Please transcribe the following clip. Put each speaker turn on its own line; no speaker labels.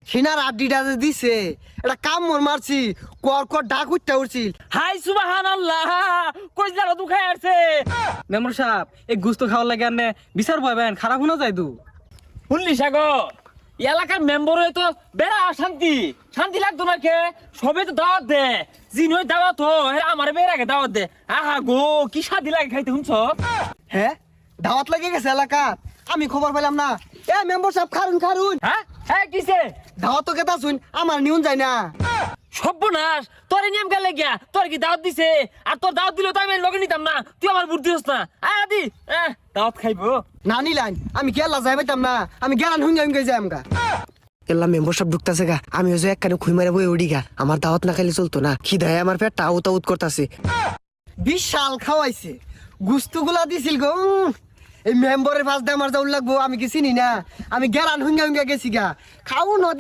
সিনার আড্ডিটা যে দিছে এটা কাম মর মারছি কর ডাক উঠতে উঠছিল।
হাই সুবহানাল্লাহ, কই জানো তু খাই আসছে মেম্বার সাহেব। এই গুস্ত খাওয়ার লাগে আনে বিচার পাবেন, খারাপ না যায় তু শুনলি সাগো। এলাকার মেম্বার হয়ে তো বেড়া শান্তি শান্তি লাগতো না কে? সবে তো দাওয়াত দে, জিন হয়ে দাওয়াত হো আমার বেড়াকে দাওয়াত দে। আহা গো কি শান্তি লাগে খাইতে শুনছ?
হ্যাঁ দাওয়াত লাগে গেছে এলাকা, আমি খবর পেলাম না। এ মেম্বার সাহেব খারুন
হ্যাঁ হ্যাঁ কিসে
দাওয়াত তো কেতা শুন আমার নিউন যায় না।
সর্বনাশ, তোর নিয়ম গেলে গিয়া তোর কি দাওয়াত দিছে? আর তোর দাওয়াত দিলে তো আমি লগে নিতাম না, তুই আমার বুদ্ধি হস না। আদি দাওয়াত খাইবো
না নিলাইন আমি গেলা যাই পাইতাম না, আমি গেলান হুঙ্গে যাই আমগা। এলা মেম্বার সব ঢুকতাছে গা, আমি ওই যে এক কানে খুই মারে বই উড়ি গা। আমার দাওয়াত না খাইলে চলতো না, খিদায় আমার পেটটা আউট আউট করতেছে। বিশাল খাওয়াইছে, গুস্তুগুলা দিছিল গো। এই মেম্বারের পাশ দিয়ে আমার যাওয়ার লাগবো, আমি কি চিনি না। আমি গেলান হুঙ্গা গেছি গা, খাও নদী